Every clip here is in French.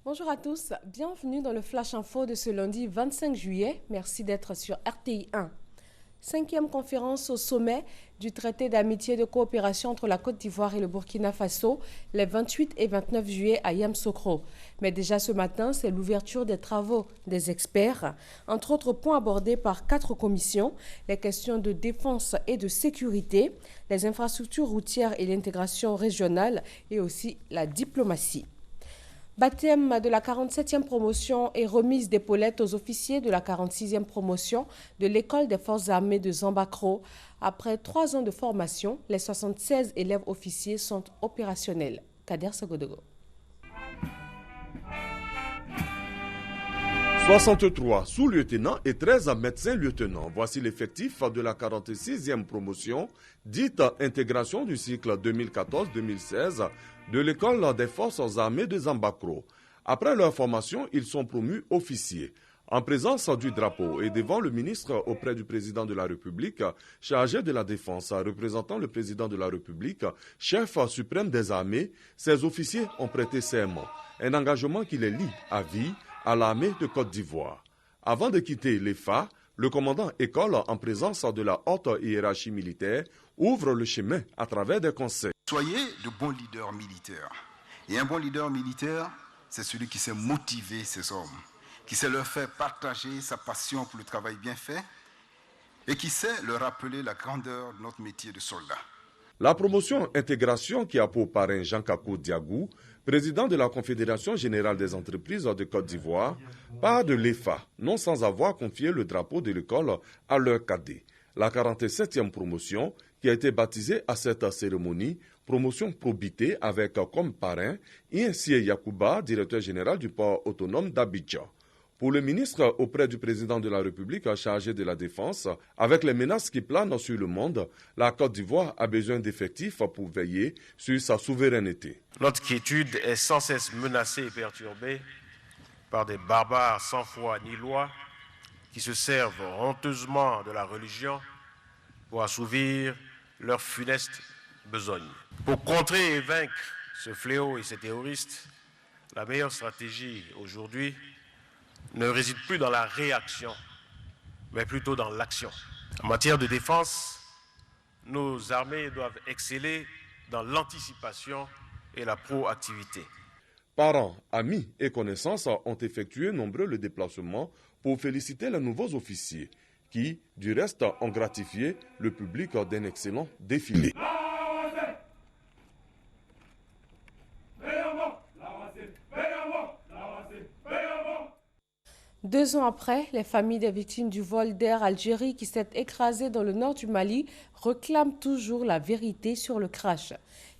Bonjour à tous, bienvenue dans le Flash Info de ce lundi 25 juillet. Merci d'être sur RTI 1. 5e conférence au sommet du traité d'amitié et de coopération entre la Côte d'Ivoire et le Burkina Faso les 28 et 29 juillet à Yamoussoukro. Mais déjà ce matin, c'est l'ouverture des travaux des experts. Entre autres points abordés par 4 commissions, les questions de défense et de sécurité, les infrastructures routières et l'intégration régionale et aussi la diplomatie. Baptême de la 47e promotion et remise d'épaulettes aux officiers de la 46e promotion de l'école des forces armées de Zambakro. Après 3 ans de formation, les 76 élèves officiers sont opérationnels. Kader Sagodogo. 63 sous-lieutenants et 13 médecins-lieutenants. Voici l'effectif de la 46e promotion, dite intégration du cycle 2014-2016 de l'école des forces armées de Zambakro. Après leur formation, ils sont promus officiers. En présence du drapeau et devant le ministre auprès du président de la République, chargé de la défense, représentant le président de la République, chef suprême des armées, ces officiers ont prêté serment, un engagement qui les lie à vie à l'armée de Côte d'Ivoire. Avant de quitter l'EFA, le commandant école, en présence de la haute hiérarchie militaire, ouvre le chemin à travers des conseils. Soyez de bons leaders militaires. Et un bon leader militaire, c'est celui qui sait motiver ses hommes, qui sait leur faire partager sa passion pour le travail bien fait et qui sait leur rappeler la grandeur de notre métier de soldat. La promotion intégration qui a pour parrain Jean-Kakou Diagou, président de la Confédération générale des entreprises de Côte d'Ivoire, part de l'EFA, non sans avoir confié le drapeau de l'école à leur cadet. La 47e promotion, qui a été baptisée à cette cérémonie, promotion probité avec comme parrain Insie Yakouba, directeur général du port autonome d'Abidjan. Pour le ministre auprès du président de la République chargé de la défense, avec les menaces qui planent sur le monde, la Côte d'Ivoire a besoin d'effectifs pour veiller sur sa souveraineté. Notre quiétude est sans cesse menacée et perturbée par des barbares sans foi ni loi qui se servent honteusement de la religion pour assouvir leurs funestes besognes. Pour contrer et vaincre ce fléau et ces terroristes, la meilleure stratégie aujourd'hui ne réside plus dans la réaction, mais plutôt dans l'action. En matière de défense, nos armées doivent exceller dans l'anticipation et la proactivité. Parents, amis et connaissances ont effectué nombreux le déplacement pour féliciter les nouveaux officiers qui, du reste, ont gratifié le public d'un excellent défilé. 2 ans après, les familles des victimes du vol d'Air Algérie qui s'est écrasé dans le nord du Mali réclament toujours la vérité sur le crash.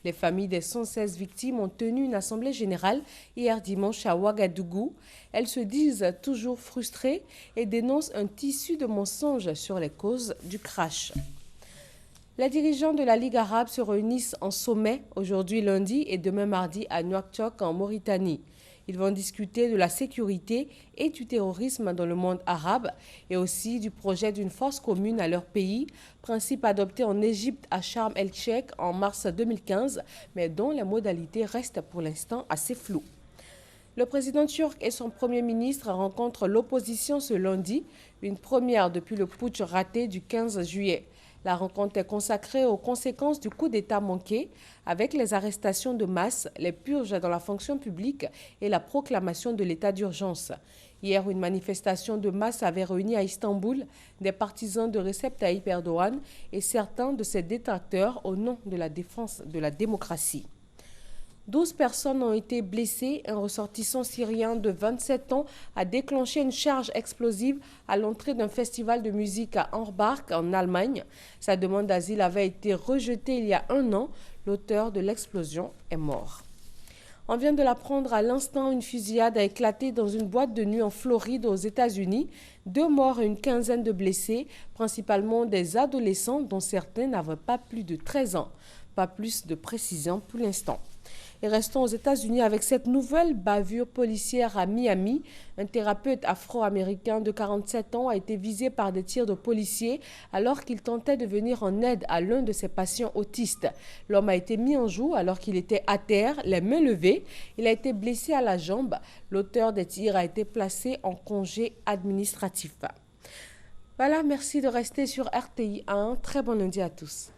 Les familles des 116 victimes ont tenu une assemblée générale hier dimanche à Ouagadougou. Elles se disent toujours frustrées et dénoncent un tissu de mensonges sur les causes du crash. Les dirigeants de la Ligue arabe se réunissent en sommet aujourd'hui lundi et demain mardi à Nouakchott en Mauritanie. Ils vont discuter de la sécurité et du terrorisme dans le monde arabe et aussi du projet d'une force commune à leur pays, principe adopté en Égypte à Sharm el-Sheikh en mars 2015, mais dont les modalités restent pour l'instant assez floues. Le président turc et son premier ministre rencontrent l'opposition ce lundi, une première depuis le putsch raté du 15 juillet. La rencontre est consacrée aux conséquences du coup d'État manqué, avec les arrestations de masse, les purges dans la fonction publique et la proclamation de l'état d'urgence. Hier, une manifestation de masse avait réuni à Istanbul des partisans de Recep Tayyip Erdogan et certains de ses détracteurs au nom de la défense de la démocratie. 12 personnes ont été blessées. Un ressortissant syrien de 27 ans a déclenché une charge explosive à l'entrée d'un festival de musique à Orbach, en Allemagne. Sa demande d'asile avait été rejetée il y a 1 an. L'auteur de l'explosion est mort. On vient de l'apprendre à l'instant, une fusillade a éclaté dans une boîte de nuit en Floride aux États-Unis. 2 morts et une quinzaine de blessés, principalement des adolescents dont certains n'avaient pas plus de 13 ans. Pas plus de précision pour l'instant. Et restons aux États-Unis avec cette nouvelle bavure policière à Miami. Un thérapeute afro-américain de 47 ans a été visé par des tirs de policiers alors qu'il tentait de venir en aide à l'un de ses patients autistes. L'homme a été mis en joue alors qu'il était à terre, les mains levées. Il a été blessé à la jambe. L'auteur des tirs a été placé en congé administratif. Voilà, merci de rester sur RTI 1. Très bon lundi à tous.